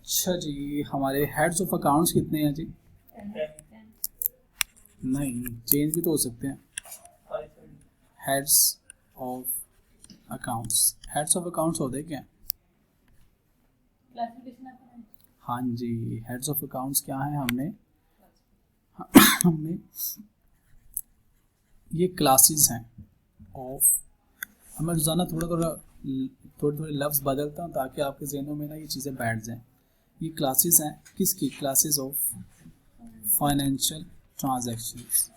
अच्छा जी, हमारे heads of accounts कितने हैं जी? नहीं, चेंज भी तो हो सकते हैं। Heads of accounts, heads of accounts होते क्या? हाँ जी, हेड्स ऑफ अकाउंट्स क्या है? हमने ये क्लासेस हैं ऑफ, हमें रोज़ाना थोड़े लफ्ज़ बदलता हूँ ताकि आपके जहनों में ना ये चीज़ें बैठ जाएं। ये क्लासेस हैं किसकी? क्लासेस ऑफ फाइनेंशियल ट्रांजैक्शंस,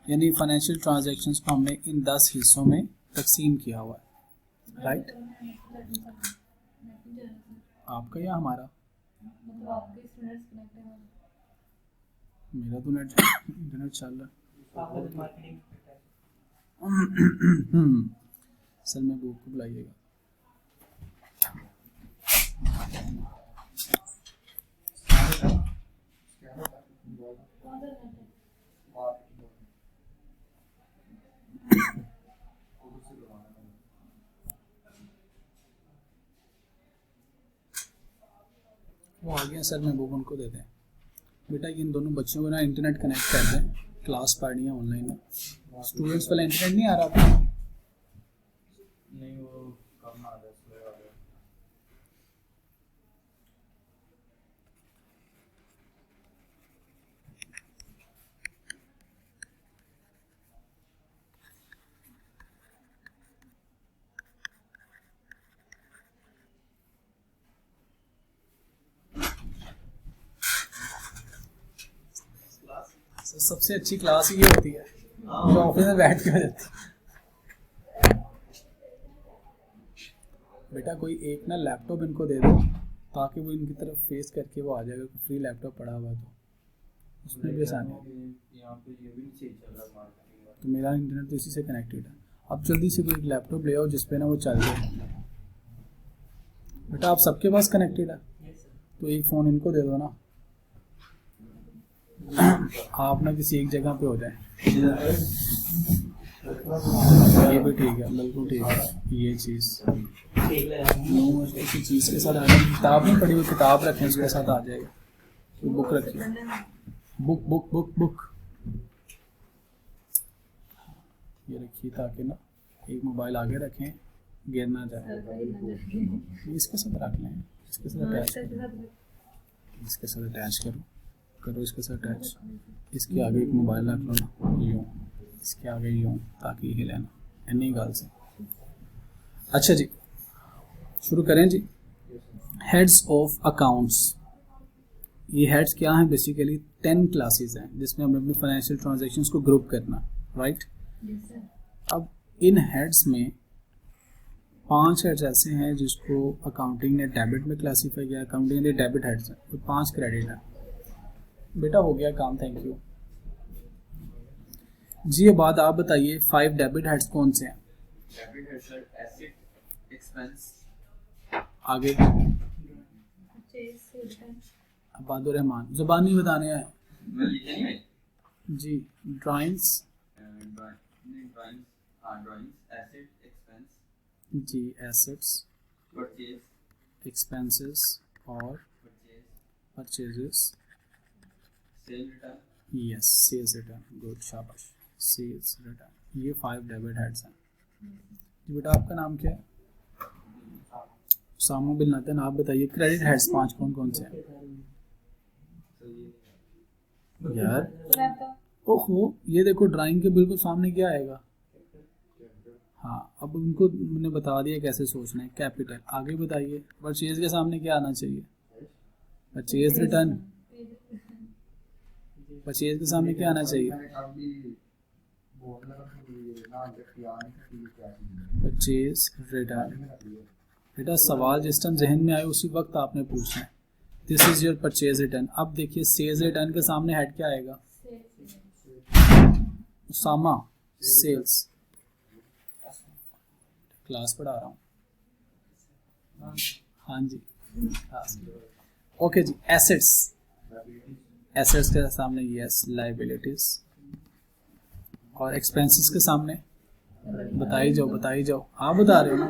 यानी फाइनेंशियल ट्रांजैक्शंस को हमने इन 10 हिस्सों में तकसीम किया हुआ है, राइट? आपका या हमारा? मेरा तो नेट इंटरनेट चल रहा है। सर मैं बुक को बुलाइएगा। वो आ गया सर, मैं बुक उनको दे दें। बेटा इन दोनों बच्चों को ना इंटरनेट कनेक्ट कर दें, क्लास पढ़नी है ऑनलाइन में। स्टूडेंट्स वाला इंटरनेट नहीं आ रहा था? नहीं, वो कम आ रहा है। सबसे अच्छी क्लास ये होती है जो ऑफिस में बैठ के हो जाती है। बेटा कोई एक ना लैपटॉप इनको दे दो ताकि वो इनकी तरफ फेस करके वो आ जाएगा। फ्री लैपटॉप पड़ा हुआ तो उसमें भी आसानी है। यहाँ पे ये भी नहीं सही चल रहा मार्केटिंग। तो मेरा इंटरनेट तो इसी से कनेक्टेड है। अब जल्दी से कोई लैपटॉप ले आओ जिसपे ना वो चल जाए। बेटा आप सबके पास कनेक्टेड है तो एक फ़ोन इनको दे दो ना, आप ना किसी एक जगह पे हो जाए। ये भी ठीक है, बिल्कुल ठीक है। ये चीज़ किसी चीज़ के साथ आ जाए, किताब नहीं पढ़ी हुई, किताब रखें उसके साथ आ जाएगा। तो बुक रखिए, बुक बुक बुक बुक ये रखिए ताकि ना एक मोबाइल आगे रखें, गिर ना जाए। इसके साथ रख लें, इसके साथ अटैच करो, इसके साथ अटैच करो इसके साथ अटैच। इसके आगे एक मोबाइल रख लो ना, यूँ इसके आगे यूँ, ताकि हिले ना, इन्हीं गाल से। अच्छा जी, शुरू करें जी। हेड्स ऑफ अकाउंट्स, ये हेड्स क्या हैं? बेसिकली 10 क्लासेस हैं जिसमें हमने अपने फाइनेंशियल ट्रांजैक्शंस को ग्रुप करना, राइट? अब इन हेड्स में 5 हेड्स ऐसे हैं जिसको अकाउंटिंग ने डेबिट में क्लासीफाई किया। अकाउंटिंग ने डेबिट हेड्स हैं तो 5 क्रेडिट है। बेटा हो गया काम, थैंक यू जी। ये बात आप बताइए 5 डेबिट हेड्स कौन से हैं? डेबिट है सर, एसेट, एक्सपेंस, आगे अबादुर रहमान, ज़ुबानी बताने हैं मैं लिखे नहीं है जी। ड्राइंग्स, एसेट, एक्सपेंस जी एसेट्स, परचेज, एक्सपेंसेस और purchases, sale return, yes sales return, good शाबाश, सेल्स रिटर्न। ये 5 डेबिट हेड्स हैं जी। बेटा आपका नाम क्या है? सामू बिन लादेन। आप बताइए क्रेडिट हेड्स 5 कौन कौन से हैं? यार ओहो, ये देखो ड्राइंग के बिल्कुल सामने क्या आएगा। हाँ, अब उनको मैंने बता दिया कैसे सोचना है। कैपिटल, आगे बताइए। परचेज के सामने क्या आना चाहिए? Purchase return. परचेज के सामने क्या आना चाहिए? Purchase return. बेटा सवाल जिस टाइम जहन में आए उसी वक्त आपने पूछना है। This is your purchase return. अब देखिए सेल्स रिटर्न के सामने हेड क्या आएगा? सामा, सेल्स। क्लास पढ़ा रहा हूँ, हाँ जी क्लास। ओके जी। एसेट्स, एसेट्स के सामने यस लाइबिलिटीज। और एक्सपेंसेस के सामने बताई जाओ, आप बता रहे हो ना?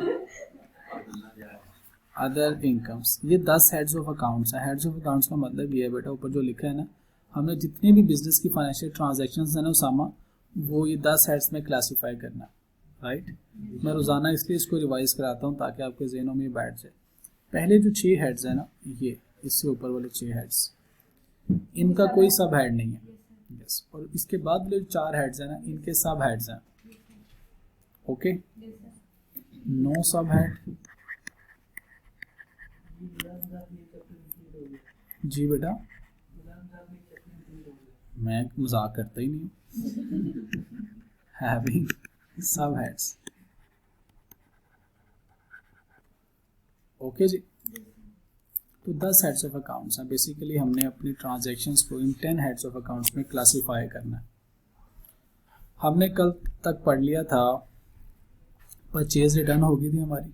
अदर इनकम्स, ये 10 हेड्स ऑफ अकाउंट्स हैं। हेड्स ऑफ अकाउंट्स का मतलब ये है बेटा, ऊपर जो लिखा है ना, हमने जितनी भी बिजनेस की फाइनेंशियल ट्रांजैक्शंस हैं ना उसामा, वो ये 10 हेड्स में क्लासीफाई करना, राइट। मैं रोज़ाना इसलिए इसको रिवाइज कराता हूँ ताकि आपके जहनों में बैठ जाए। पहले जो 6 हेड्स हैं ना, ये इससे ऊपर वाले 6 हेड्स, इनका कोई सब हेड नहीं है, यस। और इसके बाद वाले 4 हेड्स हैं ना, इनके सब हेड्स हैं, ओके। नो सब हेड। जी बेटा, मैं मजाक करता ही नहीं। हैविंग सब हेड्स, ओके जी। तो 10 हेड्स ऑफ अकाउंट्स हैं। बेसिकली हमने अपनी ट्रांजैक्शंस को इन 10 हेड्स ऑफ अकाउंट्स में क्लासीफाई करना है। हमने कल तक पढ़ लिया था, परचेज रिटर्न हो गई थी हमारी।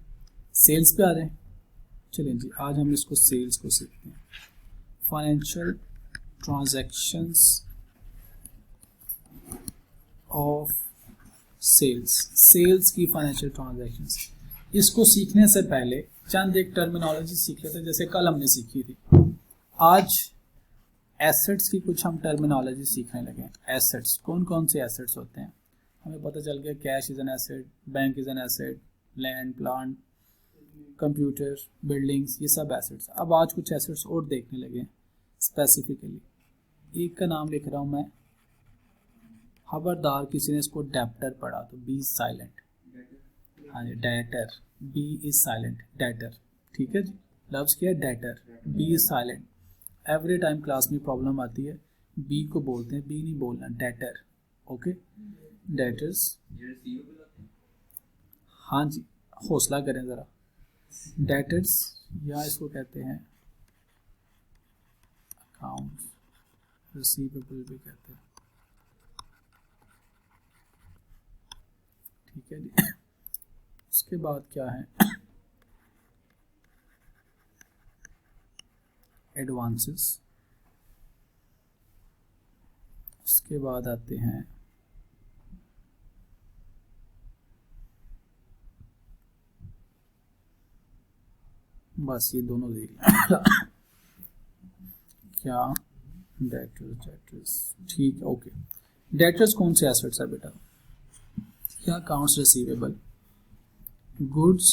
सेल्स पे आ जाए, चलें जी, आज हम इसको सेल्स को सीखते हैं। Financial transactions of sales, sales की फाइनेंशियल ट्रांजैक्शंस। इसको सीखने से पहले चंद एक टर्मिनोलॉजी सीख लेते हैं, जैसे कल हमने सीखी थी। आज एसेट्स की कुछ हम टर्मिनोलॉजी सीखने लगे। एसेट्स, कौन कौन से एसेट्स होते हैं? हमें पता चल गया cash is an asset, bank is an asset, land, plant, computer, buildings, ये सब एसेट्स। अब आज कुछ एसेट्स और देखने लगे स्पेसिफिकली। एक का नाम लिख रहा हूँ मैं, खबरदार किसी ने इसको डेप्टर पढ़ा तो बी साइलेंट। हाँ जी, debtor, B is silent, debtor, ठीक है जी। लफ्ज़ क्या है? Debtor, B is silent. Every time class में प्रॉब्लम आती है, बी को बोलते हैं, बी नहीं बोलना, डेटर, ओके। डेटर्स, हाँ जी, हौसला करें ज़रा। डेटर्स या इसको कहते हैं अकाउंट्स रिसीवेबल भी कहते हैं, ठीक है जी। उसके बाद क्या है? एडवांसेस। उसके बाद आते हैं बस ये दोनों देख क्या? डेटर्स, ठीक है, ओके। डेटर्स कौन से एसेट्स है बेटा? क्या? अकाउंट्स रिसीवेबल, गुड्स,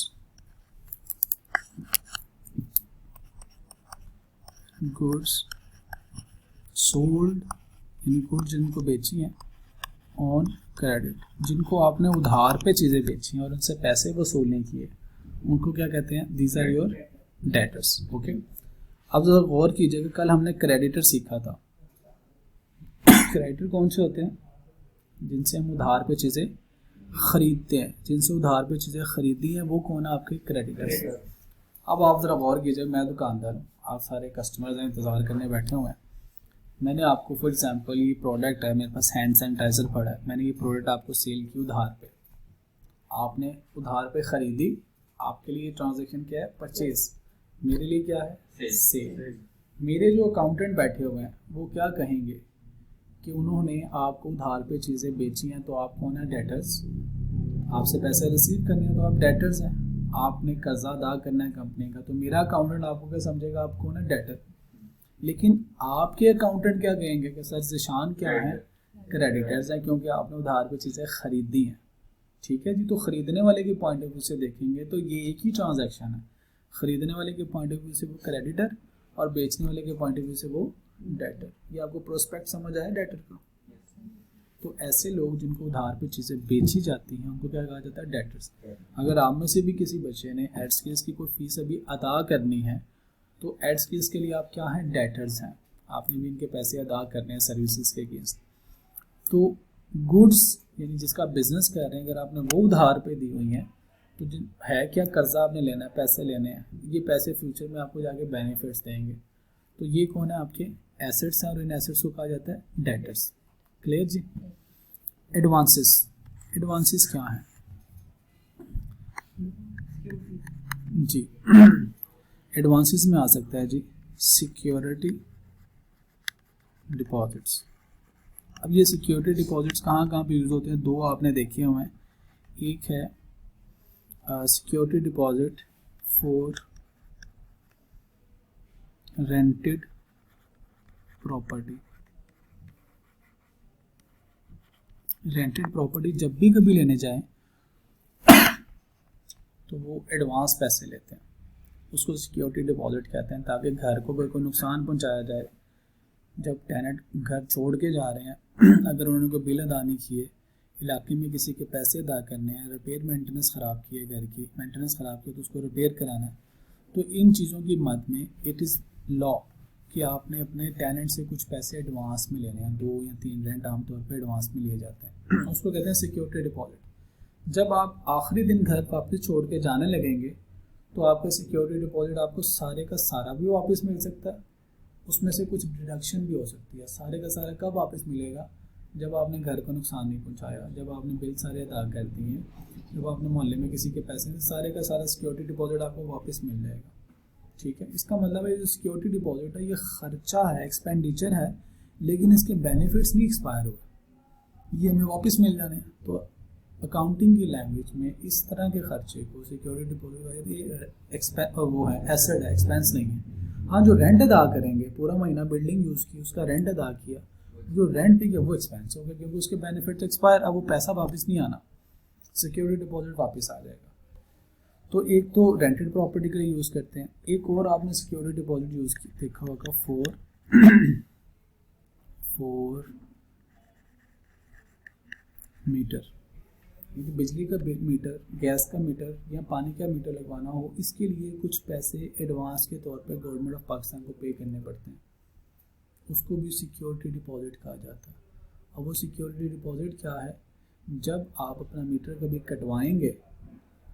सोल्ड, यानी गुड्स जिनको बेची हैं, ऑन क्रेडिट, जिनको आपने उधार पे चीज़ें बेची हैं और उनसे पैसे वसूलने किए, उनको क्या कहते हैं? These are your debtors, okay. अब जरा गौर कीजिएगा, कल हमने क्रेडिटर सीखा था। क्रेडिटर कौन से होते हैं? जिनसे हम उधार पे चीज़ें खरीदते हैं, जिनसे उधार पे चीज़ें खरीदी हैं, वो कौन है? आपके क्रेडिटर्स। अब आप ज़रा गौर कीजिए, मैं दुकानदार हूँ, आप सारे कस्टमर्स इंतज़ार करने बैठे हुए हैं। मैंने आपको फॉर एग्जांपल ये प्रोडक्ट है, मेरे पास हैंड सैनिटाइज़र पड़ा है, मैंने ये प्रोडक्ट आपको सेल की उधार पे, आपने उधार पे ख़रीदी, आपके लिए ट्रांजैक्शन क्या है? परचेज। मेरे लिए क्या है? सेल। मेरे जो अकाउंटेंट बैठे हुए हैं वो क्या कहेंगे कि उन्होंने आपको उधार पे चीज़ें बेची हैं, तो आप कौन है? डेटर्स। आपसे पैसे रिसीव करने हैं तो आप डेटर्स हैं। आपने कर्जा अदा करना है कंपनी का, तो मेरा अकाउंटेंट आपको क्या समझेगा? आप कौन है? डेटर। लेकिन आपके अकाउंटेंट क्या कहेंगे कि सर ज़िशान क्या है? क्रेडिटर्स हैं, क्योंकि आपने उधार पे चीज़ें खरीदी हैं, ठीक है जी। तो ख़रीदने वाले के पॉइंट ऑफ व्यू से देखेंगे तो ये एक ही ट्रांजैक्शन है। ख़रीदने वाले के पॉइंट ऑफ व्यू से वो क्रेडिटर और बेचने वाले के पॉइंट ऑफ व्यू से वो डेटर। ये आपको प्रोस्पेक्ट समझ आया डेटर का? तो ऐसे लोग जिनको उधार पे चीज़ें बेची जाती हैं उनको क्या कहा जाता है? डेटर्स। अगर आप में से भी किसी बच्चे ने एड स्किल्स की कोई फ़ीस अभी अदा करनी है तो एड स्किल्स के लिए आप क्या हैं? डेटर्स हैं। आपने भी इनके पैसे अदा करने हैं सर्विसेज के अगेंस्ट। तो गुड्स यानी जिसका बिजनेस कर रहे हैं, अगर आपने वो उधार पे दी हुई हैं तो है क्या? कर्जा आपने लेना है, पैसे लेने हैं, ये पैसे फ्यूचर में आपको जाके बेनिफिट्स देंगे, तो ये कौन है? आपके एसेट्स हैं और इन एसेट्स को कहा जाता है डेटर्स। क्लियर जी? एडवांसेस, एडवांसेस क्या है जी? एडवांसेस में आ सकता है जी सिक्योरिटी डिपॉजिट्स। अब ये सिक्योरिटी डिपॉजिट्स कहाँ कहाँ पे यूज़ होते हैं? दो आपने देखे हुए हैं। एक है security deposit for rented property. Rented property जब भी कभी लेने जाएं तो वो एडवांस पैसे लेते हैं, उसको सिक्योरिटी डिपॉजिट कहते हैं, ताकि घर को कोई नुकसान पहुंचाया जाए। जब टेनेंट घर छोड़ के जा रहे हैं अगर उन्होंने कोई बिल अदा नहीं किए, इलाके में किसी के पैसे अदा करने हैं, रिपेयर मेंटेनेंस ख़राब की है, घर की मेंटेनेंस ख़राब की तो उसको रिपेयर कराना है, तो इन चीज़ों की मद में इट इज़ लॉ कि आपने अपने टेनेंट से कुछ पैसे एडवांस में लेने हैं। 2 या 3 रेंट आमतौर पर एडवांस में लिए जाते हैं, उसको कहते हैं सिक्योरिटी डिपॉजिट। जब आप आखिरी दिन घर वापस छोड़ के जाने लगेंगे तो आपका सिक्योरिटी डिपॉजिट आपको सारे का सारा भी वापस मिल सकता है, उसमें से कुछ डिडक्शन भी हो सकती है। सारे का सारा कब वापस मिलेगा? जब आपने घर को नुकसान नहीं पहुंचाया, जब आपने बिल सारे अदा कर दिए, जब आपने मोहल्ले में किसी के पैसे से सारे का सारा सिक्योरिटी डिपॉजिट आपको वापस मिल जाएगा। ठीक है, इसका मतलब है जो सिक्योरिटी डिपॉजिट है ये खर्चा है, एक्सपेंडिचर है, लेकिन इसके बेनिफिट्स नहीं एक्सपायर हुए, ये हमें वापस मिल जाने हैं। तो अकाउंटिंग की लैंग्वेज में इस तरह के खर्चे को सिक्योरिटी डिपॉजिट वो है, एसेट है, एक्सपेंस नहीं है। हाँ, जो रेंट अदा करेंगे, पूरा महीना बिल्डिंग यूज़ की, उसका रेंट अदा किया, जो रेंट पे किया वो एक्सपेंस हो गया, क्योंकि उसके बेनिफिट एक्सपायर, अब वो पैसा वापस नहीं आना, सिक्योरिटी डिपॉजिट वापस आ जाएगा। तो एक तो रेंटेड प्रॉपर्टी के लिए यूज़ करते हैं, एक और आपने सिक्योरिटी डिपॉजिट यूज़ देखा होगा फोर मीटर, बिजली का मीटर, गैस का मीटर या पानी का मीटर लगवाना हो, इसके लिए कुछ पैसे एडवांस के तौर पे गवर्नमेंट ऑफ पाकिस्तान को पे करने पड़ते हैं, उसको भी सिक्योरिटी डिपॉजिट कहा जाता है। अब वो सिक्योरिटी डिपॉजिट क्या है? जब आप अपना मीटर कभी कटवाएंगे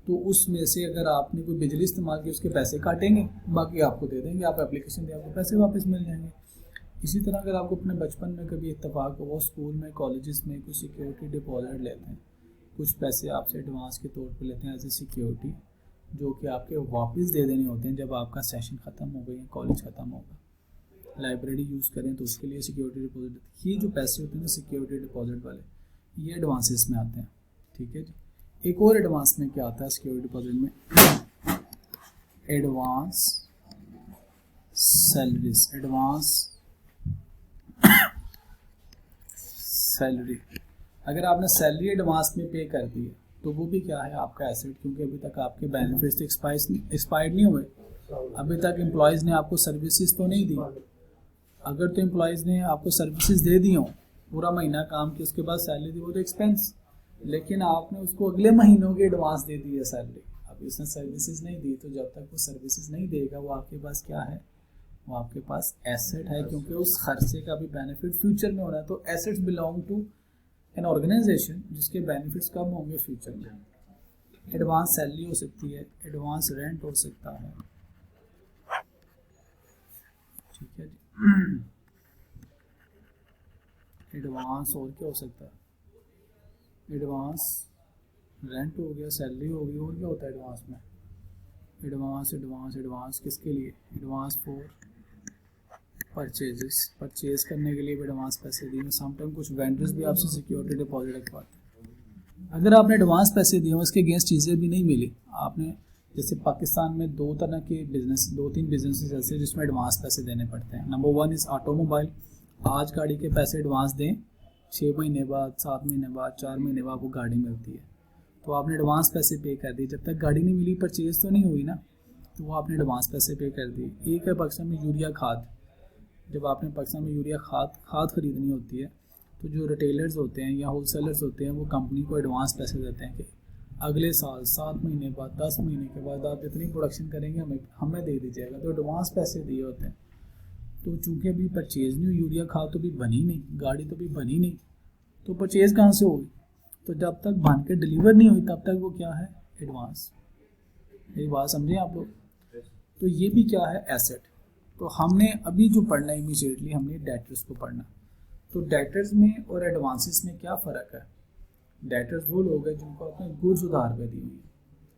तो उसमें से अगर आपने कोई बिजली इस्तेमाल की उसके पैसे काटेंगे, बाकी आपको दे देंगे, आप एप्लीकेशन दें, आपको पैसे वापस मिल जाएंगे। इसी तरह अगर आपको अपने बचपन में कभी इत्तेफाक हो, स्कूल में, कॉलेजेस में कोई सिक्योरिटी डिपॉजिट लेते हैं, कुछ पैसे आपसे एडवांस के तौर पे लेते हैं एज ए सिक्योरिटी, जो कि आपके वापस दे देने होते हैं जब आपका सेशन ख़त्म हो गया या कॉलेज ख़त्म होगा। लाइब्रेरी यूज़ करें तो उसके लिए सिक्योरिटी डिपॉजिट, ये जो पैसे होते हैं ना सिक्योरिटी डिपॉजिट वाले, ये एडवांसेस में आते हैं। ठीक है जी। एक और एडवांस में क्या आता है सिक्योरिटी डिपॉजिट में? Advance salaries, advance salary. अगर आपने सैलरी एडवांस में पे कर दी है तो वो भी क्या है? आपका एसेट, क्योंकि अभी तक आपके बेनिफिट्स एक्सपायर्ड नहीं हुए, अभी तक एम्प्लॉयज़ ने आपको सर्विसेज तो नहीं दी। अगर तो एम्प्लॉयज़ ने आपको सर्विसेज दे दी हों, पूरा महीना काम किया, उसके बाद सैलरी दी, वो तो एक्सपेंस, लेकिन आपने उसको अगले महीनों की एडवांस दे दी है सैलरी। अब उसने सर्विसेज नहीं दी, तो जब तक वो सर्विसेज नहीं देगा वो आपके पास क्या है? वो आपके पास एसेट है, क्योंकि उस खर्चे का भी बेनिफिट फ्यूचर में हो रहा है। तो assets belong to an organisation जिसके बेनिफिट्स कब होंगे? फ्यूचर में। एडवांस सैलरी हो सकती है, एडवांस रेंट हो सकता है। ठीक है जी। एडवांस और क्या हो सकता है? एडवांस रेंट हो गया, सैलरी हो गई, और क्या होता है एडवांस में? एडवांस एडवांस एडवांस किसके लिए? एडवांस फॉर परचेजेस, परचेज करने के लिए भी एडवांस पैसे दिए। समटाइम कुछ वेंडर्स भी आपसे सिक्योरिटी डिपॉजिट रखवाते हैं। अगर आपने एडवांस पैसे दिए, उसके अगेंस्ट चीज़ें भी नहीं मिली, आपने जैसे पाकिस्तान में 2 तरह के बिजनेस, 2-3 बिजनेसेस ऐसे जिसमें एडवांस पैसे देने पड़ते हैं। Number 1 is automobile. आज गाड़ी के पैसे एडवांस दें, 6 महीने बाद, 7 महीने बाद, 4 महीने बाद वो गाड़ी मिलती है, तो आपने एडवांस पैसे पे कर दिए। जब तक गाड़ी नहीं मिली, परचेज तो नहीं हुई ना, तो वो आपने एडवांस पैसे पे कर दिए। एक है पाकिस्तान में यूरिया खाद। जब आपने पाकिस्तान में यूरिया खाद खरीदनी होती है, तो जो रिटेलर्स होते हैं या होलसेलर्स होते हैं वो कंपनी को एडवांस पैसे देते हैं कि अगले साल 7 महीने बाद, 10 महीने के बाद आप जितनी प्रोडक्शन करेंगे हमें दे दीजिएगा, तो एडवांस पैसे दिए होते हैं। तो चूँकि अभी परचेज नहीं हुई, यूरिया खाद तो भी बनी नहीं, गाड़ी तो भी बनी नहीं, तो परचेज कहाँ से होगी? तो जब तक बन के डिलीवर नहीं हुई तब तक वो क्या है? एडवांस। ये बात समझें आप लोग। तो ये भी क्या है? एसेट। तो हमने अभी जो पढ़ना है इमीडिएटली हमने डेटर्स को पढ़ना। तो डेटर्स में और एडवांसेस में क्या फ़र्क है? डेटर्स वो लोग हैं जिनको आपने गुड्स उधार पे दी हुई है,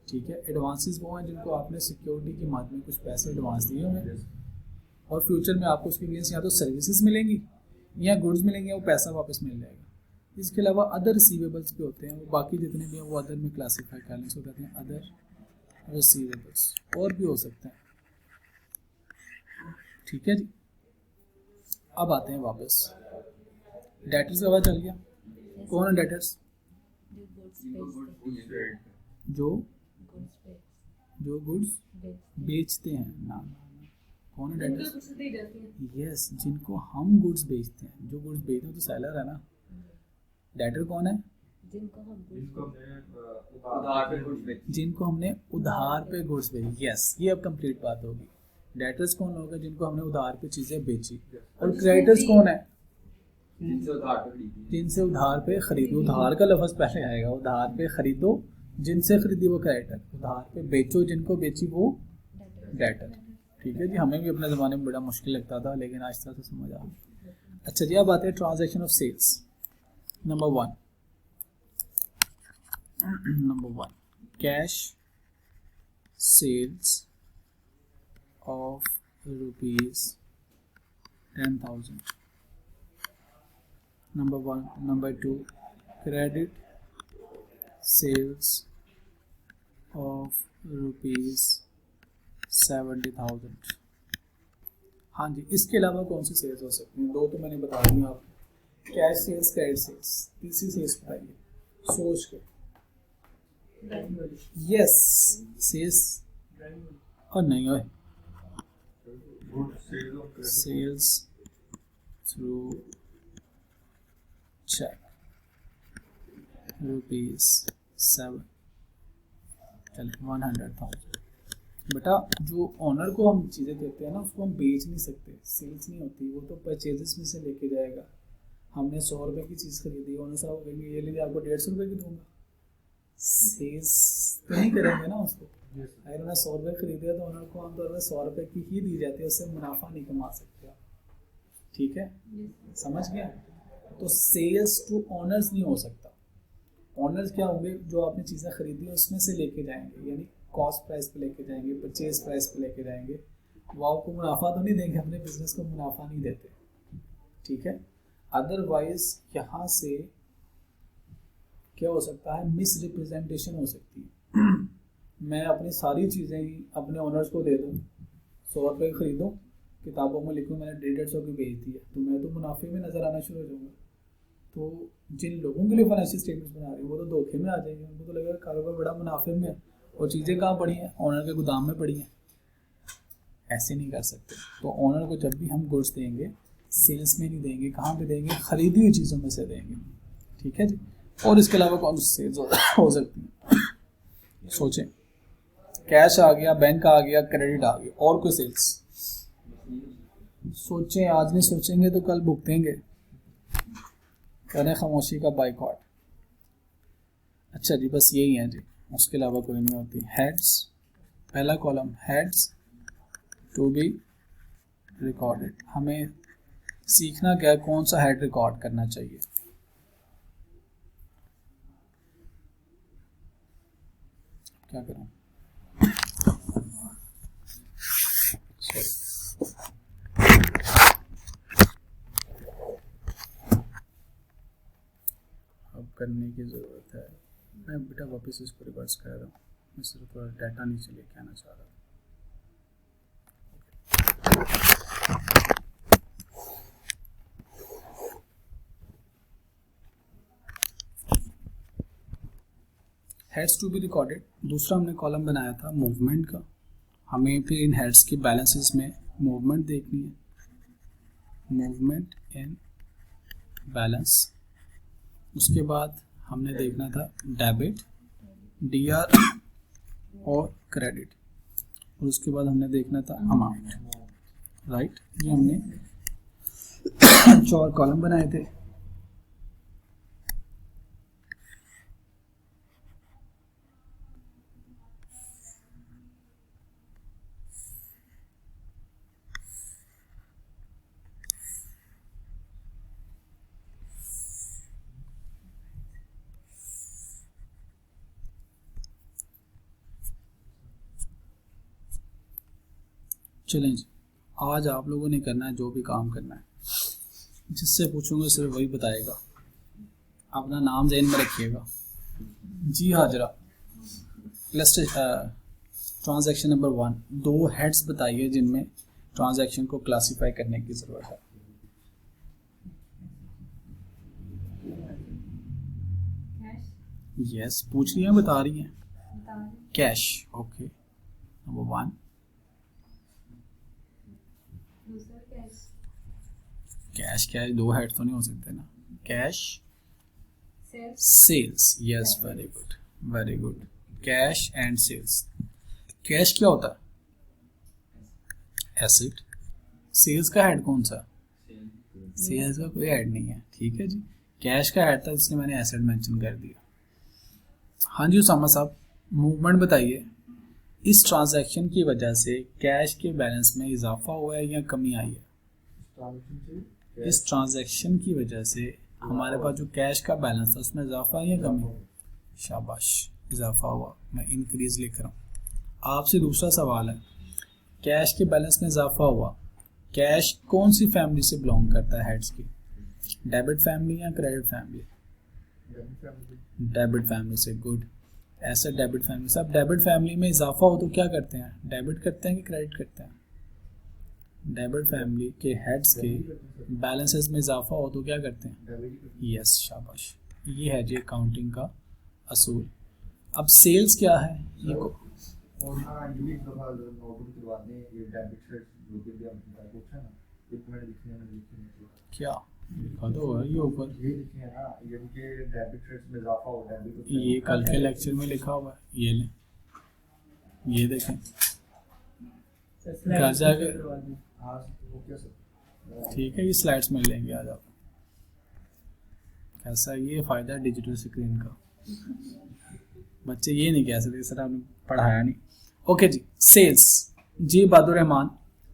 ठीक है। एडवांसेस वो हैं जिनको आपने सिक्योरिटी के माध्यम में कुछ पैसे एडवांस दिए हुए और फ्यूचर में आपको उसके अगेंस्ट या तो सर्विसेज मिलेंगी या गुड्स मिलेंगे, वो पैसा वापस मिल जाएगा। इसके अलावा अदर रिसीवेबल्स भी होते हैं, वो बाकी जितने भी हैं वो अदर में क्लासीफाई कर लें, इसको कहते हैं अदर रिसीवेबल्स। और भी हो सकते हैं, ठीक है जी। अब आते हैं वापस, डेटर्स का पता चल गया। कौन है डेटर्स? जो गुड्स बेचते हैं ना। कौन है डेटर्स? यस, जिनको हम गुड्स बेचते हैं। जो गुड्स बेचते हैं तो सेलर है ना। डेटर कौन है? जिनको हमने उधार पे गुड्स बेची। यस, ये अब कंप्लीट बात होगी। डेटर्स कौन होगा? जिनको हमने उधार पे चीजें बेची। और क्रेडिटर्स कौन है? जिनसे उधार पे खरीदो। उधार का लफ्ज पहले आएगा। उधार पे खरीदो, जिनसे खरीदी वो क्रेडिटर। उधार पे बेचो, जिनको बेची वो डेटर। ठीक है जी। हमें भी अपने ज़माने में बड़ा मुश्किल लगता था, लेकिन आज तरह से समझ आ गया। अच्छा जी, अब आते हैं transaction of sales. Number one, cash sales of ₹10,000। Number 2, credit sales of ₹70,000। हाँ जी, इसके अलावा कौन सी सेल्स हो सकती हैं? दो तो मैंने बता दी आपको, कैश सेल्स, क्रेडिट सेल्स। तीसरी सेल्स बताइए सोच के। यस, सेल्स और नहीं है, सेल्स थ्रू चेक ₹7, चलिए 100,000। बेटा जो ऑनर को हम चीज़ें देते हैं ना, उसको हम बेच नहीं सकते, सेल्स नहीं होती, वो तो परचेजेस में से लेके जाएगा। हमने 100 रुपये की चीज़ खरीदी, ऑनर साहब कहेंगे ये लीजिए आपको 150 रुपये की दूंगा। सेल्स तो नहीं करेंगे ना उसको। अगर उन्होंने 100 रुपये खरीदे तो ऑनर को आमतौर पर 100 रुपये की ही दी जाती है, उससे मुनाफा नहीं कमा सकते आप। ठीक है, समझ गया? तो सेल्स टू ऑनर्स नहीं हो सकता। ऑनर्स क्या होंगे? जो आपने चीज़ें खरीदी उसमें से लेके जाएंगे, यानी कॉस्ट प्राइस पे लेके जाएंगे, परचेज प्राइस पे लेके जाएंगे। वो आपको मुनाफा तो नहीं देंगे, अपने बिजनेस को मुनाफा नहीं देते। ठीक है, अदरवाइज यहाँ से क्या हो सकता है? मिस रिप्रेजेंटेशन हो सकती है। मैं अपनी सारी चीज़ें ही अपने ऑनर्स को दे दूँ, 100 रुपये खरीदूँ, किताबों में लिखूँ मैंने 150 की बेच दी है, तो मैं तो मुनाफे में नज़र आना शुरू हो जाऊँगा। तो जिन लोगों के लिए फाइनेंशियल स्टेटमेंट्स बना रहे हैं वो तो धोखे में आ जाएंगे। उनको तो लगेगा कारोबार बड़ा मुनाफे में है और चीज़ें कहाँ पड़ी हैं? ऑनर के गोदाम में पड़ी हैं। ऐसे नहीं कर सकते। तो ऑनर को जब भी हम गुड्स देंगे, सेल्स में नहीं देंगे, कहाँ पे देंगे? खरीदी हुई चीज़ों में से देंगे। ठीक है जी। और इसके अलावा कौन सी सेल्स हो सकती है? सोचें, कैश आ गया, बैंक आ गया, क्रेडिट आ गया, और कोई सेल्स? सोचें, आज नहीं सोचेंगे तो कल भुगतेंगे। करें खामोशी का बाइकआउट। अच्छा जी, बस यही है जी, उसके अलावा कोई नहीं होती। हेड्स, पहला column heads to be recorded. हमें सीखना क्या है? कौन सा हेड रिकॉर्ड करना चाहिए? क्या करूं? अब करने की ज़रूरत है। मैं बेटा वापस इसको रिवर्स कर रहा हूँ, मैं सिर्फ थोड़ा डाटा नीचे लेके आना चाह रहा हूँ। Heads to be recorded. दूसरा हमने कॉलम बनाया था मूवमेंट का। हमें फिर इन हेड्स के बैलेंसेस में मूवमेंट देखनी है, मूवमेंट इन बैलेंस। उसके बाद हमने देखना था डेबिट, डीआर और क्रेडिट, और उसके बाद हमने देखना था अमाउंट। राइट, ये हमने 4 कॉलम बनाए थे। चलें जी, आज आप लोगों ने करना है जो भी काम करना है। जिससे पूछूंगा सिर्फ वही बताएगा। अपना नाम ज़हन में रखिएगा। जी हाजरा, ट्रांजैक्शन नंबर 1, 2 हेड्स बताइए जिनमें ट्रांजैक्शन को क्लासिफाई करने की ज़रूरत है। यस, पूछ रही हैं, बता रही हैं। Cash, okay, number 1। Cash cash दो हेड तो नहीं हो सकते ना। Cash sales, yes, very good very good. Cash and sales. Cash क्या होता है? एसेट। सेल्स का हेड कौन सा? सेल्स का कोई हेड नहीं है, ठीक है जी। कैश का हेड था इसलिए मैंने एसेट मेंशन कर दिया। हाँ जी उसामा साहब, मूवमेंट बताइए। इस ट्रांजैक्शन की वजह से कैश के बैलेंस में इजाफा हुआ है या कमी आई है? इस ट्रांजैक्शन की वजह से हमारे पास जो कैश का बैलेंस था उसमें इजाफा है या कमी? शाबाश, इजाफा हुआ। मैं इंक्रीज लिख रहा हूँ। आपसे दूसरा सवाल है, कैश के बैलेंस में इजाफा हुआ। कैश कौन सी फैमिली से बिलोंग करता है हेड्स की? डेबिट फैमिली या क्रेडिट फैमिली? डेबिट फैमिली से, गुड। ऐसा डेबिट फैमिली से। अब डेबिट फैमिली में इजाफा हो तो क्या करते हैं? डेबिट करते हैं कि क्रेडिट करते हैं? डेबिट फैमिली के हेड्स के बैलेंसेस में इजाफा हो तो क्या करते हैं? यस, शाबाश। ये है जी अकाउंटिंग का असूल। अब सेल्स क्या है? ये को क्या लिखा तो है ये ऊपर, ये कल के लेक्चर में लिखा हुआ है। ये ले, ये देखें, घर जाके ठीक है, ये स्लाइड्स मिल लेंगे आज आपको। कैसा ये फायदा है डिजिटल स्क्रीन का। बच्चे ये नहीं कह सकते सर आपने पढ़ाया नहीं। ओके जी, सेल्स। जी बहादुर रहमान,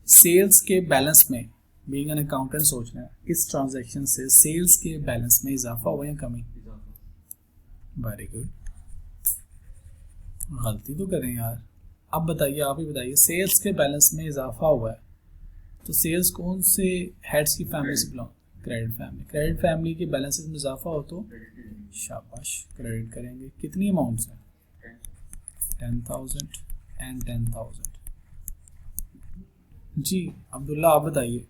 सेल्स के बैलेंस में बीइंग एन अकाउंटेंट सोचना है, इस ट्रांजैक्शन से सेल्स के बैलेंस में इजाफा हुआ या कमी? Very good. गलती तो करें यार। अब बताइए, आप ही बताइए, सेल्स के बैलेंस में इजाफा हुआ है तो सेल्स कौन से हेड्स की फैमिली से belong? Credit family. Credit family के बैलेंसेस में इजाफा हो तो शाबाश, क्रेडिट करेंगे। कितनी अमाउंट्स हैं? 10,000 एंड 10,000। जी अब्दुल्ला, आप बताइए।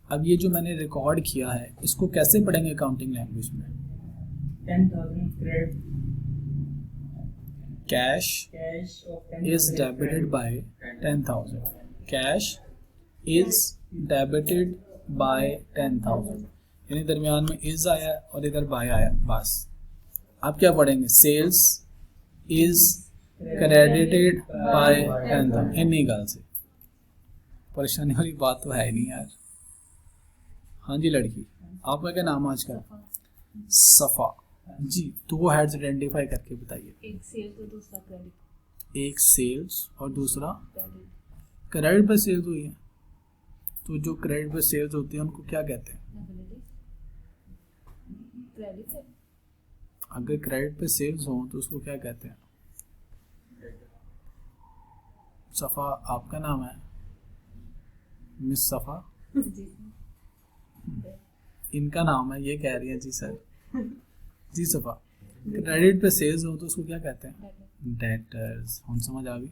अब ये जो मैंने रिकॉर्ड किया है इसको कैसे पढ़ेंगे अकाउंटिंग लैंग्वेज में? 10,000 credit, cash is debited by 10,000. Cash is debited by 10,000. यानी दरमियान में is आया और इधर by आया, बस। आप क्या पढ़ेंगे? Sales is credited by 10,000। इन्हीं गल से परेशानी वाली बात तो है नहीं यार। हाँ जी लड़की, आपका क्या नाम आज का? सफ़ा जी। दो हेड्स आइडेंटिफाई करके बताइए। एक सेल्स और दूसरा क्रेडिट। एक सेल्स और दूसरा क्रेडिट पर सेल्स हुई है तो जो क्रेडिट पर सेल्स होती है उनको क्या कहते हैं? क्रेडिट है। अगर क्रेडिट पे सेल्स हो तो उसको क्या कहते हैं? सफ़ा, आपका नाम है मिस सफ़ा? जी। इनका नाम है, ये कह रही है जी सर। जी सफ़ा, क्रेडिट पे सेल्स हो तो उसको क्या कहते हैं? डेटर्स। हम समझ आ गई।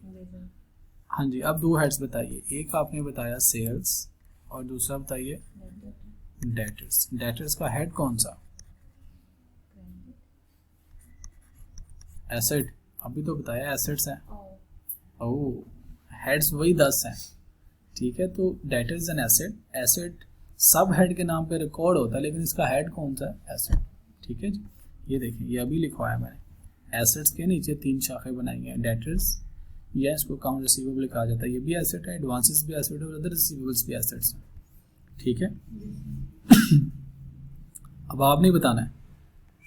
हाँ जी, अब दो हेड्स बताइए। एक आपने बताया सेल्स और दूसरा बताइए डेटर्स। डेटर्स का हेड कौन सा? एसेट। अभी तो बताया एसेट्स हैं। ओह, हेड्स वही 10 हैं, ठीक है। तो डेटर्स एंड एसेट। एसेट सब हेड के नाम पे रिकॉर्ड होता है लेकिन इसका हेड कौन सा है? एसेट, ठीक है जी। ये देखिए, ये अभी लिखवाया मैंने। एसेट्स के नीचे 3 शाखें बनाई हैं। डेटर्स, या इसको अकाउंट रिसीवेबल कहा जाता है, ये भी एसेट है। एडवांसेस भी एसेट है और अदर रिसीवेबल्स भी एसेट्स हैं, ठीक है। अब आपने बताना है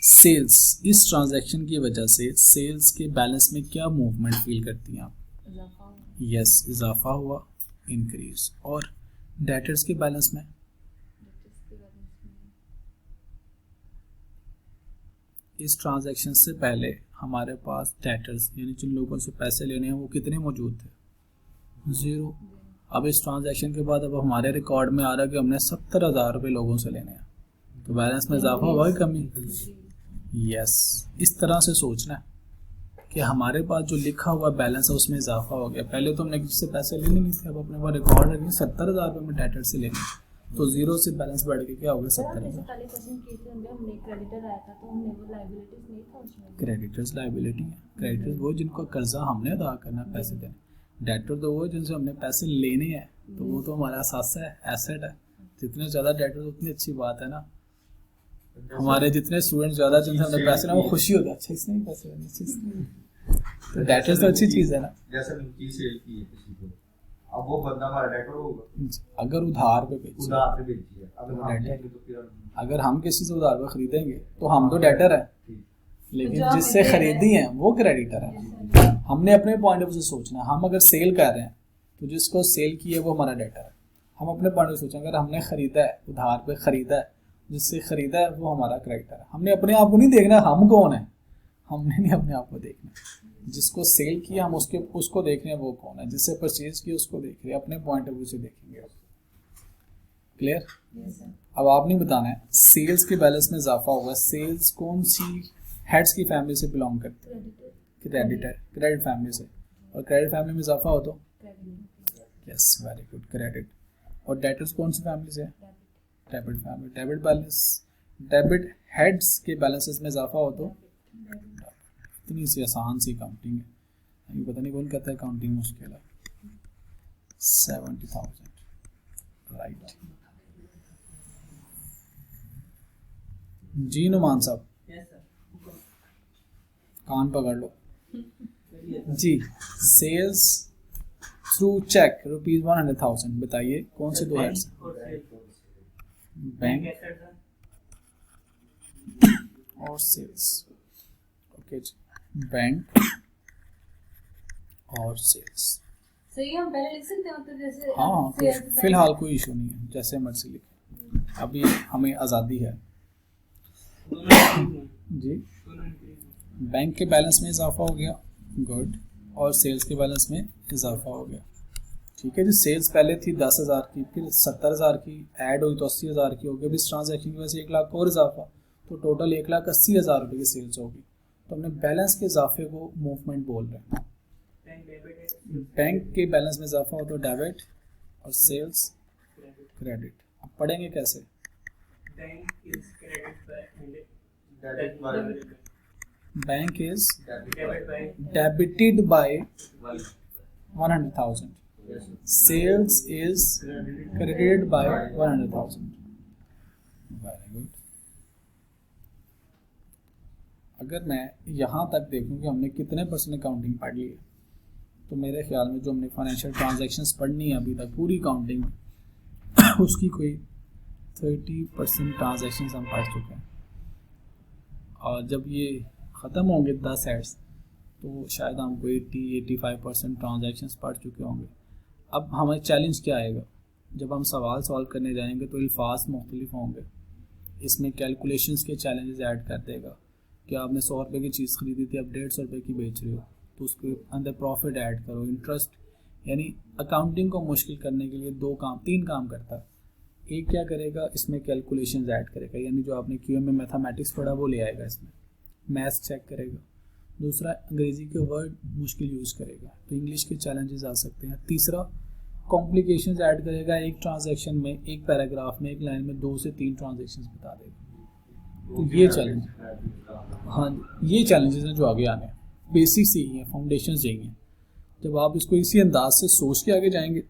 सेल्स, इस ट्रांजैक्शन की वजह से सेल्स के बैलेंस में क्या मूवमेंट फील करती हैं आप? यस, इजाफा हुआ, इंक्रीज। और डेटर्स के बैलेंस में? इस ट्रांजैक्शन से पहले हमारे पास डेटर्स यानी जिन लोगों से पैसे लेने हैं वो कितने मौजूद थे? 0। अब इस ट्रांजैक्शन के बाद अब हमारे रिकॉर्ड में आ रहा है कि हमने 70,000 रुपये लोगों से लेने हैं, तो बैलेंस में इजाफा हुआ है कमी? यस, इस तरह से सोचना है कि हमारे पास जो लिखा हुआ बैलेंस है उसमें इजाफा हो गया। पहले तो हमने किसी से पैसे लेने नहीं थे, अब अपने पास रिकॉर्ड रखेंगे 70,000 रुपये में डेटर से लेंगे, तो जीरो से बैलेंस बढ़ के क्या हो गया, सर, 70,000। पहले क्वेश्चन किए थे हमने क्रेडिटर आया था तो हमने वो लायबिलिटीज नहीं था उसमें। क्रेडिटर्स लायबिलिटी है, क्रेडिटर्स वो जिनको कर्जा हमने अदा करना है, पैसे देने। डेटर तो वो जिनसे हमने पैसे लेने हैं, तो वो तो हमारा असासा है, एसेट है। जितने ज़्यादा डेटर उतनी अच्छी बात है ना। हमारे जितने स्टूडेंट ज़्यादा जिनसे हमने पैसे ना, वो खुशी होता है, अच्छा इसने ही पैसे देने, तो डेटर्स तो अच्छी चीज़ है ना। जैसे चीज सेल की है किसी को, अब वो बंदा हमारा डेटर होगा। अगर उधार पे बेची, उधार पे बेची है, अगर वो हम डेटर। लेंगे तो फिर अगर हम किसी से उधार पे खरीदेंगे तो हम तो डेटर है, ठीक। लेकिन जो जिससे हमें दे रहे खरीदी है वो क्रेडिटर है। हमने अपने पॉइंट ऑफ व्यू से सोचना है। हम अगर सेल कर रहे हैं तो जिसको सेल की है वो हमारा डेटर है। हम अपने पॉइंट ऑफ व्यू सोचें, अगर हमने खरीदा है, उधार पे खरीदा है, जिससे खरीदा है वो हमारा क्रेडिटर है। हमने अपने आप को नहीं देखना हम कौन है, हमने नहीं अपने आप को देखना। जिसको सेल किया हम उसको देख रहे हैं वो कौन है, जिससे परचेज किया उसको देख रहे हैं, अपने पॉइंट ऑफ व्यू से देखेंगे। क्लियर? अब आपने बताना है सेल्स के बैलेंस में इजाफा होगा। सेल्स कौन सी हेड्स की फैमिली से बिलोंग करती है? क्रेडिट फैमिली से। और क्रेडिट फैमिली में इजाफा हो तो यस, वेरी गुड, क्रेडिट। और डेटर्स कौन सी फैमिली से? Debit family. Debit balance, debit heads के बैलेंसेस में इजाफा हो तो इतनी सी आसान सी काउंटिंग है, अभी पता नहीं कौन कहता है काउंटिंग मुश्किल है। 70,000, राइट। जी नुमान साहब, यस सर, कान पकड़ लो जी। सेल्स थ्रू चेक ₹100,000, बताइए कौन से दो हेड्स? बैंक और सेल्स। ओके जी, बैंक और सेल्स। सही, हम पहले लिख सकते हैं मतलब जैसे हाँ, sales कुछ फिलहाल कोई इशू नहीं है, जैसे मर्जी लिखें, अभी हमें आज़ादी है जी। बैंक के बैलेंस में इजाफा हो गया, गुड। और सेल्स के बैलेंस में इजाफा हो गया, ठीक है जी। सेल्स पहले थी 10,000 की, फिर 70,000 की, ऐड हुई तो 80,000 की हो गई। अभी इस ट्रांजेक्शन की वजह से 1 लाख और इजाफा, तो टोटल 1,80,000 रुपये की सेल्स होगी। तो हमने बैलेंस के इजाफे को मूवमेंट बोल रहे हैं। बैंक के बैलेंस में इजाफा हो तो डेबिट और सेल्स क्रेडिट। अब पढ़ेंगे कैसे? Bank is debited by 100,000, sales is credited by 100,000। Very good. अगर मैं यहाँ तक देखूँ कि हमने कितने परसेंट काउंटिंग पढ़ ली है, तो मेरे ख्याल में जो हमने फाइनेंशियल ट्रांजैक्शंस पढ़नी है अभी तक पूरी काउंटिंग में उसकी कोई 30% ट्रांजैक्शंस हम पढ़ चुके हैं। और जब ये ख़त्म होंगे 10 हेड्स तो शायद हमको 80-85% ट्रांजैक्शंस पढ़ चुके होंगे। अब हमारे चैलेंज क्या आएगा? जब हम सवाल सॉल्व करने जाएंगे तो अल्फाज मुख्तलिफ होंगे, इसमें कैलकुलेशंस के चैलेंजेस ऐड कर देगा कि आपने 100 रुपये की चीज़ खरीदी थी, अब 150 रुपये की बेच रहे हो, तो उसके अंदर प्रॉफिट ऐड करो, इंटरेस्ट। यानी अकाउंटिंग को मुश्किल करने के लिए 3 काम करता है। एक क्या करेगा, इसमें कैलकुलेशंस ऐड करेगा, यानी जो आपने क्यूएम में मैथमेटिक्स पढ़ा वो ले आएगा, इसमें मैथ्स चेक करेगा। दूसरा, अंग्रेज़ी के वर्ड मुश्किल यूज़ करेगा, तो इंग्लिश के चैलेंजेस आ सकते हैं। तीसरा, कॉम्प्लिकेशंस ऐड करेगा, एक ट्रांजैक्शन में, एक पैराग्राफ में, एक लाइन में 2 से 3 ट्रांजैक्शंस बता देगा। तो ये चैलेंज, हाँ ये चैलेंजेस हैं जो आगे आने हैं। बेसिक्स यही हैं, फाउंडेशंस यही हैं। जब आप इसको इसी अंदाज से सोच के आगे जाएंगे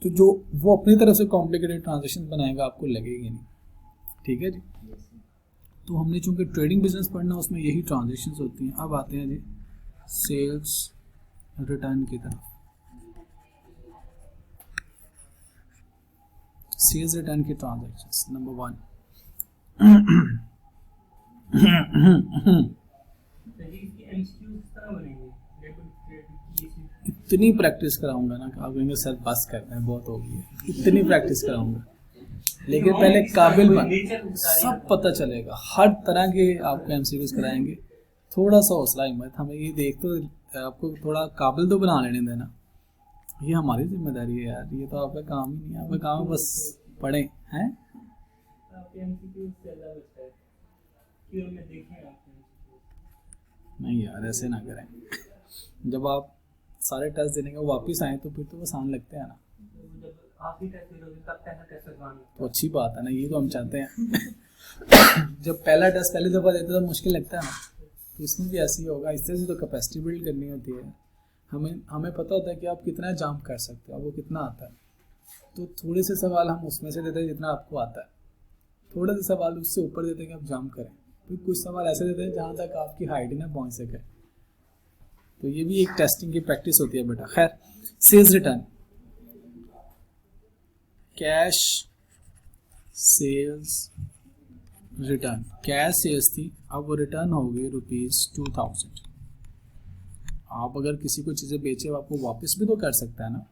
तो जो वो अपनी तरफ से कॉम्प्लिकेटेड ट्रांजैक्शन बनाएगा आपको लगेगी नहीं, ठीक है जी। तो हमने चूंकि ट्रेडिंग बिजनेस पढ़ना उसमें यही ट्रांजैक्शंस होती हैं। अब आते हैं जी सेल्स रिटर्न की तरफ। सेल्स रिटर्न की ट्रांजैक्शंस नंबर 1। इतनी प्रैक्टिस कराऊंगा ना कि आप कहेंगे सर बस करना है, बहुत हो गई है। इतनी प्रैक्टिस कराऊंगा, लेकिन पहले काबिल बन, सब पता चलेगा। हर तरह के आपको एमसीक्यूज कराएंगे। थोड़ा सा हौसला हिम्मत, हमें ये देख तो आपको थोड़ा काबिल तो बना लेने देना, ये हमारी जिम्मेदारी है यार। ये तो आपका काम ही नहीं है, आपका काम है बस पढ़ें हैं। नहीं यार ऐसे ना करें, जब आप सारे टेस्ट देने के वापस आए तो फिर तो आसान लगते हैं ना। जब आखिरी टेस्ट फेल होगी तब पहला टेस्ट आसान होगा। तो अच्छी बात है ना, ये तो हम चाहते हैं। जब पहला टेस्ट पहली दफ़ा देते तो मुश्किल लगता है ना, तो इसमें भी ऐसे ही होगा। इस तरह से तो कैपेसिटी बिल्ड करनी होती है। हमें पता होता है कि आप कितना जंप कर सकते हो, वो कितना आता है, तो थोड़े से सवाल हम उसमें से देते हैं जितना आपको आता है, थोड़े से सवाल उससे ऊपर देते हैं कि आप जंप करें, फिर कुछ सवाल ऐसे देते हैं जहाँ तक आपकी हाइट ही ना पहुँच सके। तो ये भी एक टेस्टिंग की प्रैक्टिस होती है बेटा। खैर, sales return, cash sales return, cash sales थी, अब वो रिटर्न हो गई ₹2000। आप अगर किसी को चीज़ें बेचे आपको वापस भी तो कर सकता है ना।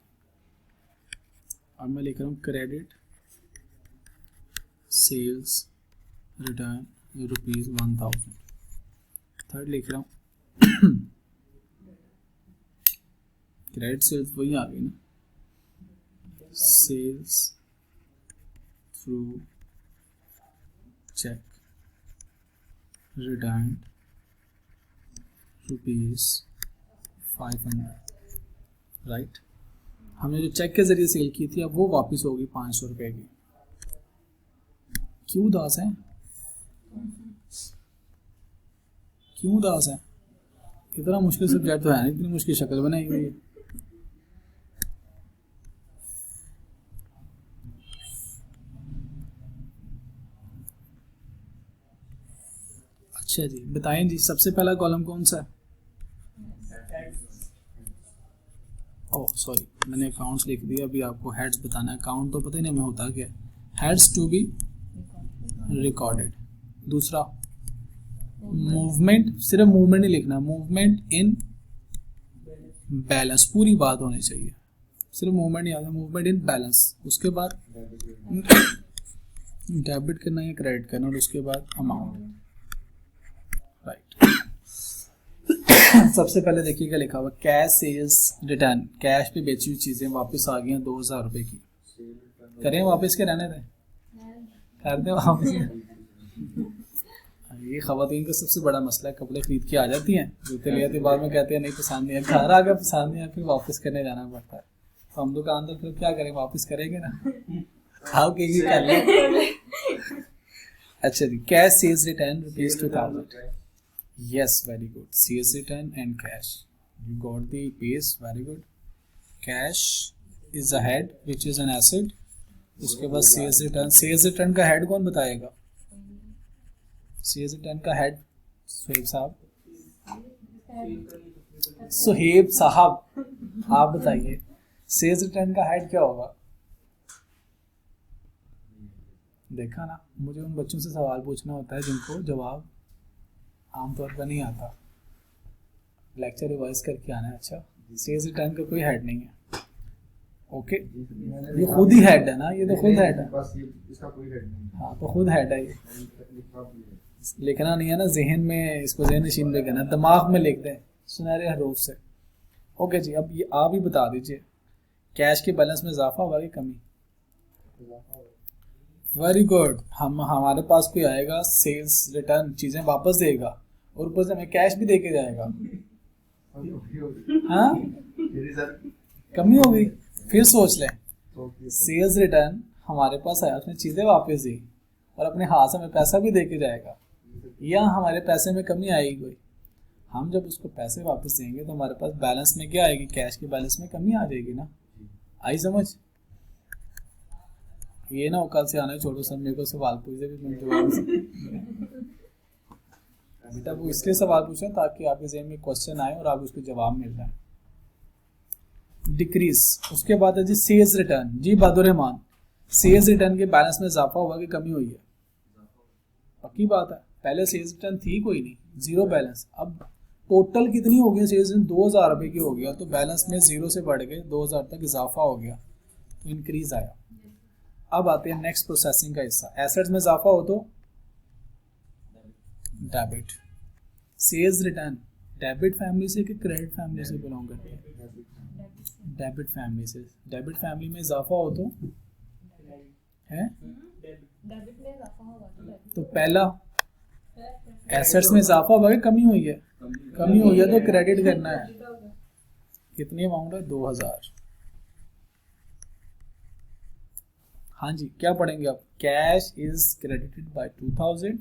अब मैं लिख रहा हूँ क्रेडिट सेल्स रिटर्न ₹1000। थर्ड लिख रहा हूँ क्रेडिट सेल्स वही आ गई ना, sales through cheque return ₹500, right. हमने जो चेक के जरिए सेल की थी अब वो वापस होगी ₹500 की। क्यों उदास है, क्यों उदास है? इतना मुश्किल सब्जेक्ट तो है नहीं, इतनी मुश्किल शक्ल बनाई हुई है। अच्छा जी, बताएं जी, सबसे पहला कॉलम कौन सा है? ओह सॉरी, मैंने अकाउंट्स लिख दिया, अभी आपको हेड्स बताना है। अकाउंट तो पता ही नहीं हमें होता क्या है। Heads to be recorded. दूसरा मूवमेंट, सिर्फ मूवमेंट ही लिखना, मूवमेंट इन बैलेंस, पूरी बात होनी चाहिए, सिर्फ मूवमेंट नहीं आता, मूवमेंट इन बैलेंस। उसके बाद डेबिट करना या क्रेडिट करना, और उसके बाद अमाउंट, राइट। सबसे पहले देखिए क्या लिखा हुआ, कैश सेल्स रिटर्न, कैश पे बेची हुई चीजें वापस आ गई हैं ₹2000 की। करें वापस के, रहने दें, कर दें वापस। ये खवातीन का सबसे बड़ा मसला है, कपड़े खरीद के आ जाती हैं, जूते ले आती, बाद में कहते हैं नहीं पसंद नहीं है, घर आ गया पसंद नहीं है, फिर वापस करने जाना पड़ता है। तो हम दुकानदार फिर क्या करें, वापस करेंगे ना, खाओ के ही कर लें। अच्छा जी, cash sales return ₹2000। Yes, very good. Sales return and cash. You got the base, very good. Cash is the head, which is an asset. उसके बाद sales return. Sales return का head कौन बताएगा? Sales return का head Suhaib साहब। सुहेब साहब, आप बताइए sales return का head क्या होगा? देखा ना, मुझे उन बच्चों से सवाल पूछना होता है जिनको जवाब आमतौर पर नहीं आता, लेक्चर रिवाइज करके आना है। अच्छा, सेल्स रिटर्न का कोई हेड नहीं है, ओके, ये खुद ही हेड है ना, ये तो खुद हेड है, इसका कोई हेड नहीं। हाँ तो खुद हेड है, ये लिखना नहीं है ना जहन में, इसको जहन नशीन में कहना, दिमाग में लिख दें सुनहरे हरूफ से। ओके जी, अब ये आप ही बता दीजिए, कैश के बैलेंस में इजाफा हुआ कि कमी? Very good. हमारे पास कोई आएगा सेल्स रिटर्न चीजें वापस देगा और ऊपर से हमें कैश भी देके जाएगा, हाँ कमी होगी। फिर सोच लें, सेल्स रिटर्न हमारे पास आया, उसने चीजें वापस दी और अपने हाथ से हमें पैसा भी देके जाएगा, या हमारे पैसे में कमी आएगी कोई? हम जब उसको पैसे वापस देंगे तो हमारे पास बैलेंस में क्या आएगी, कैश के बैलेंस में कमी आ जाएगी ना। आई समझ? ये ना कल से आना छोड़ो, सब मेरे को सवाल पूछे भी मैं जवाब बेटा वो इसलिए सवाल पूछें ताकि आपके ज़हन में क्वेश्चन आए और आप उसको जवाब मिल जाए। डिक्रीज, उसके बाद है जी सेल्स रिटर्न। जी बहादुर रहमान, सेल्स रिटर्न के बैलेंस में इजाफा हुआ कि कमी हुई है? पक्की बात है, पहले सेल्स रिटर्न थी कोई नहीं, जीरो बैलेंस, अब टोटल कितनी हो गई सेल्स रिटर्न? ₹2000 की हो गया, तो बैलेंस में जीरो से बढ़ गए 2000 तक इजाफा हो गया, तो इंक्रीज आया। अब आते हैं नेक्स्ट प्रोसेसिंग का हिस्सा, एसेट्स में इजाफा हो तो debit. Sales return debit family से कि क्रेडिट फैमिली से बिलोंग करते हैं? डेबिट फैमिली से। डेबिट फैमिली में इजाफा हो तो है, डेबिट में इजाफा होगा तो तो पहला एसेट्स में इजाफा हुआ कि कमी हुई है? कमी हो गया तो क्रेडिट करना है। कितनी अमाउंट है? 2000। हाँ जी, क्या पढ़ेंगे आप? Cash is credited by 2000,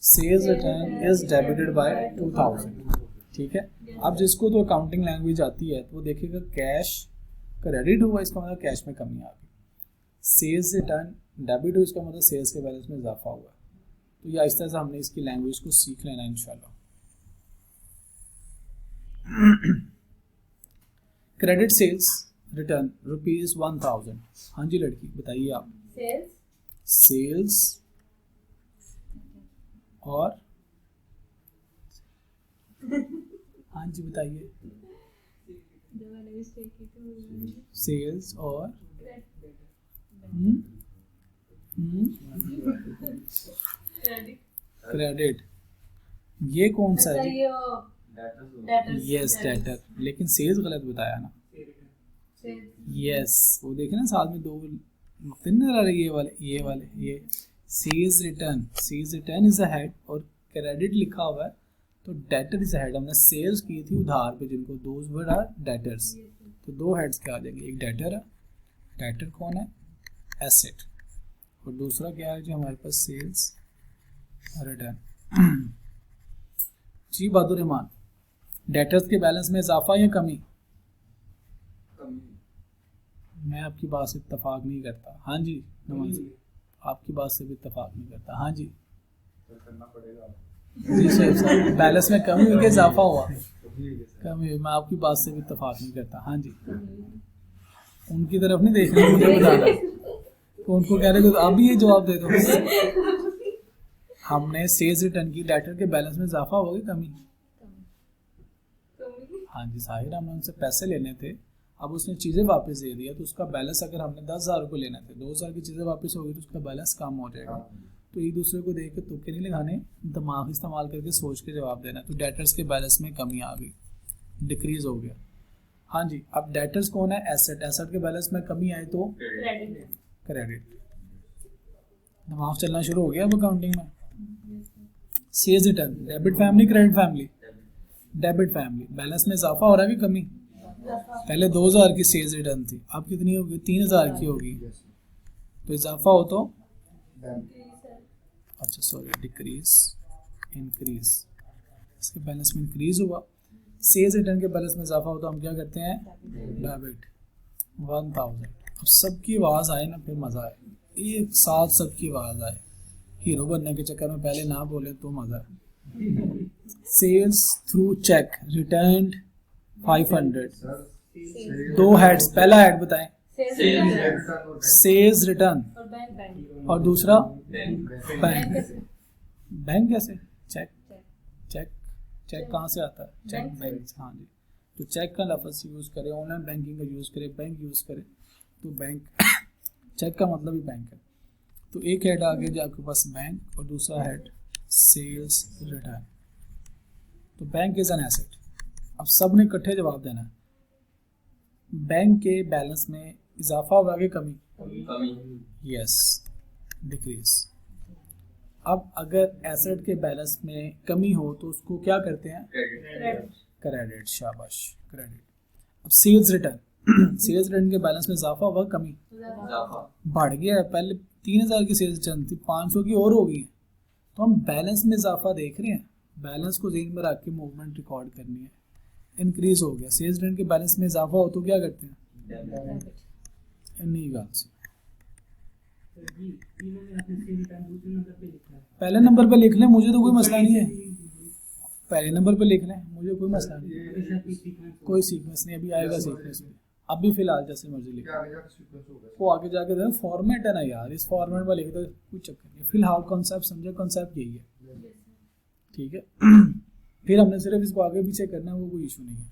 sales return is debited by 2000। ठीक है, अब जिसको तो अकाउंटिंग लैंग्वेज आती है तो वो देखेगा कैश क्रेडिट हुआ, इसका मतलब कैश में कमी आ गई। सेल्स रिटर्न डेबिट हुआ, इसका मतलब सेल्स के बैलेंस में इजाफा हुआ। तो ये आहिस्ता से हमने इसकी लैंग्वेज को सीख लेना इंशाल्लाह। Credit sales return ₹1000। हाँ जी लड़की बताइए आप। सेल्स और हाँ जी बताइए। सेल्स और क्रेडिट, ये कौन सा है? यस डेटर, लेकिन सेल्स गलत बताया ना। यस, वो देखे ना साथ में दो तीन नजर आ रही है, ये सेल्स रिटर्न इज अहेड और क्रेडिट लिखा हुआ है तो डेटर इज अहेड। हमने सेल्स की थी उधार पे जिनको, दोज वर आर डेटर्स, तो दो हेड्स क्या आ जाएंगे? एक डेटर है, डेटर कौन है? एसेट, और दूसरा क्या है जो हमारे पास? Sales return. जी बहादुर रहमान, डेटर्स के बैलेंस में इजाफा या कमी? मैं आपकी बात से इत्तेफाक नहीं करता। हाँ जी नमान जी, आपकी बात से भी इत्तेफाक नहीं करता। हाँ जी करना पड़ेगा जी सर, बैलेंस में कमी हुई कि इजाफा हुआ? कमी हुई। मैं आपकी बात से भी इत्तेफाक नहीं करता। हाँ जी, उनकी तरफ नहीं देख रहे, मुझे बताना तो उनको कह रहे हो तो आप भी ये जवाब दे दो। हमने सेल्स रिटर्न की, डेटर के बैलेंस में इजाफा होगा कि कमी? हाँ जी साहिर, हमने उनसे पैसे लेने थे, अब उसने चीज़ें वापस दे दिया तो उसका बैलेंस, अगर हमने 10,000 रुपये लेने थे, 2,000 की चीज़ें वापस होगी तो उसका बैलेंस कम हो जाएगा। तो एक दूसरे को देख के तुक्के नहीं लगाने, दिमाग इस्तेमाल करके सोच के जवाब देना। तो डेटर्स के बैलेंस में कमी आ गई, डिक्रीज हो गया। हाँ जी, अब डेटर्स कौन है? एसेट, एसेट के बैलेंस में कमी आई तो क्रेडिट। दिमाग चलना शुरू हो गया अब अकाउंटिंग में। Sales return, debit family credit family? Debit family. Balance में इजाफा हो रहा है कि कमी? पहले 2000 की सेल्स रिटर्न थी, अब कितनी होगी? 3000 की होगी। तो इजाफा हो तो अच्छा सॉरी डिक्रीज, इंक्रीज, इसके बैलेंस में इंक्रीज हुआ। सेल्स रिटर्न के बैलेंस में इजाफा हो तो हम क्या करते हैं? डेबिट 1000। अब सबकी आवाज़ आए ना, फिर मज़ा आए, एक साथ सबकी आवाज़ आए। हीरो बनने के चक्कर में पहले ना बोले तो मज़ा है। Sales through cheque return 500। दो हेड्स, पहला हेड बताएं। सेल्स रिटर्न और दूसरा बैंक। बैंक कैसे? चेक, चेक, चेक कहाँ से आता है? Cheque bank. हाँ जी, तो चेक का लफ्ज़ यूज़ करें, ऑनलाइन बैंकिंग का यूज़ करें, बैंक यूज़ करें तो बैंक, चेक का मतलब ही बैंक है। तो एक हेड आ गया जो आपके पास बैंक और दूसरा हेड सेल्स रिटर्न। तो बैंक इज एन एसेट। अब सब ने इकट्ठे जवाब देना है। बैंक के बैलेंस में इजाफा होगा कि कमी? Yes, decrease. अब अगर एसेट के बैलेंस में कमी हो तो उसको क्या करते हैं? क्रेडिट। शाबाश, क्रेडिट। अब सेल्स रिटर्न, सेल्स रिटर्न के बैलेंस में इजाफा होगा कमी? बढ़ गया है, पहले 3000 की सेल्स रिटर्न थी, 500 की और हो गई है, तो हम बैलेंस में इजाफा देख रहे हैं। बैलेंस को ज़हन में रख के मूवमेंट रिकॉर्ड करनी है। इंक्रीज हो गया, सेल्स रिटर्न के बैलेंस में इजाफा हो तो क्या करते हैं? नहीं गल से पहले नंबर पे लिख लें, मुझे तो कोई मसला नहीं है। पहले नंबर पे लिख लें, मुझे कोई मसला नहीं है, कोई सीक्वेंस नहीं, अभी आएगा सीक्वेंस में। अभी फिलहाल जैसे मर्जी लिख, वो आगे जाके देखो फॉर्मेट है ना यार, इस फॉर्मेट में लिख दो, कोई चक्कर नहीं। फिलहाल कॉन्सेप्ट समझे, कॉन्सेप्ट यही है, ठीक है। फिर हमने सिर्फ इसको आगे पीछे करना है, वो कोई इशू नहीं है।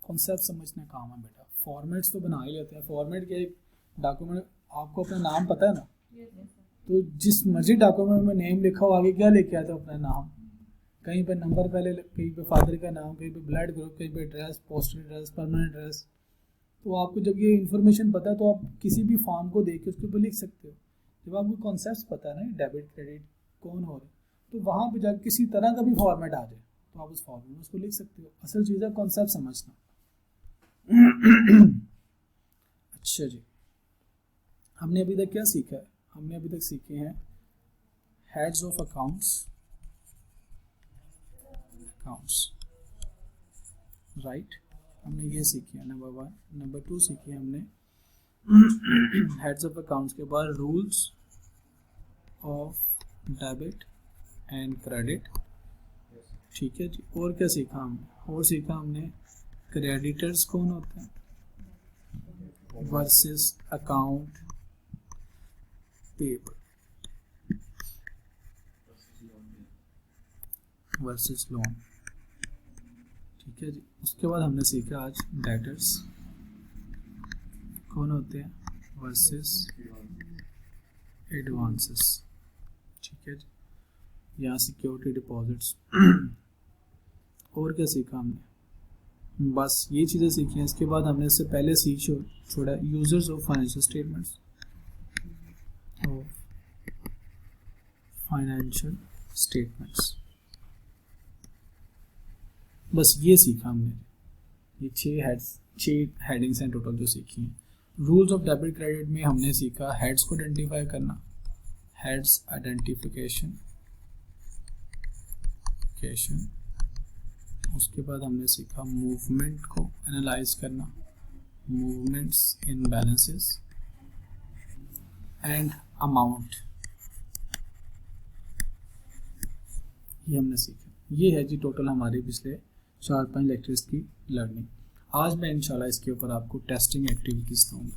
कॉन्सेप्ट समझना काम है बेटा। फॉर्मेट्स तो बना ही लेते हैं। फॉर्मेट के एक डॉक्यूमेंट, आपको अपना नाम पता है ना, तो जिस मर्जी डॉक्यूमेंट में नेम लिखा हो आगे क्या लेके आते हो? अपना नाम। कहीं पे नंबर पहले, कहीं पे फादर का नाम, कहीं पे ब्लड ग्रुप, कहीं पे address, postal address, permanent address. तो आपको जब ये इन्फॉर्मेशन पता है तो आप किसी भी फॉर्म को देख के उसके ऊपर लिख सकते हो। जब आपको कॉन्सेप्ट पता है ना, डेबिट क्रेडिट कौन हो रहा है, तो वहाँ पे जाकर किसी तरह का भी फॉर्मेट आ जाए तो आप उस फॉर्मेट में उसको लिख सकते हो। असल चीज़ है कॉन्सेप्ट समझना। अच्छा जी, हमने अभी तक क्या सीखा है? हमने अभी तक सीखे हैं हेड्स ऑफ अकाउंट्स, राइट, हमने ये सीखी है नंबर 1। नंबर 2 सीखी हमने हेड्स ऑफ अकाउंट्स के बाद rules of debit and credit, ठीक है जी। और क्या सीखा हमने? और सीखा हमने क्रेडिटर्स कौन होते हैं versus account payable versus loan, ठीक है जी। उसके बाद हमने सीखा आज डेटर्स कौन होते हैं वर्सेस एडवांसेस, ठीक है जी। यहाँ सिक्योरिटी डिपॉजिट्स। और क्या सीखा हमने? बस ये चीज़ें सीखी हैं। इसके बाद हमने इससे पहले सीख छोड़ा यूजर्स ऑफ फाइनेंशियल स्टेटमेंट्स, बस ये सीखा हमने। ये 6 हेडिंग्स हैं टोटल जो सीखी हैं। रूल्स ऑफ डेबिट क्रेडिट में हमने सीखा हेड्स को आइडेंटिफाई करना, हेड्स आइडेंटिफिकेशन। उसके बाद हमने सीखा मूवमेंट को एनालाइज करना, movements in balances and amount, ये हमने सीखा। ये है जी टोटल हमारे पिछले 4-5 लेक्चर्स की लर्निंग। आज मैं इंशाल्लाह इसके ऊपर आपको टेस्टिंग एक्टिविटीज़ दूंगा,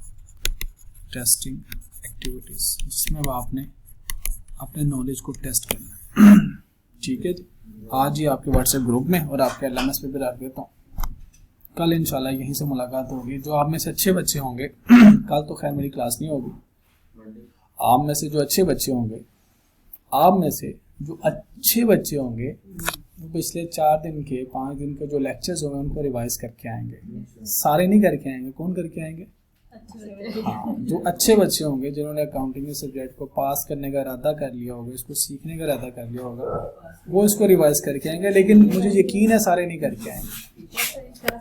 टेस्टिंग एक्टिविटीज़ जिसमें अब आपने अपने नॉलेज को टेस्ट करना है, ठीक है जी। आज ही आपके व्हाट्सएप ग्रुप में और आपके LMS पे भी रख देता हूँ। कल इंशाल्लाह यहीं से मुलाकात होगी। जो आप में से अच्छे बच्चे होंगे, कल तो खैर मेरी क्लास नहीं होगी, आप में से जो अच्छे बच्चे होंगे, आप में से जो अच्छे बच्चे होंगे वो पिछले 4 दिन के 5 दिन के जो लेक्चर्स होंगे उनको रिवाइज करके आएंगे। सारे नहीं करके आएंगे, कौन करके आएंगे? हाँ, जो अच्छे बच्चे होंगे जिन्होंने अकाउंटिंग के सब्जेक्ट को पास करने का इरादा कर लिया होगा, इसको सीखने का इरादा कर लिया होगा, वो इसको रिवाइज करके आएंगे। लेकिन मुझे यकीन है सारे नहीं करके आएंगे।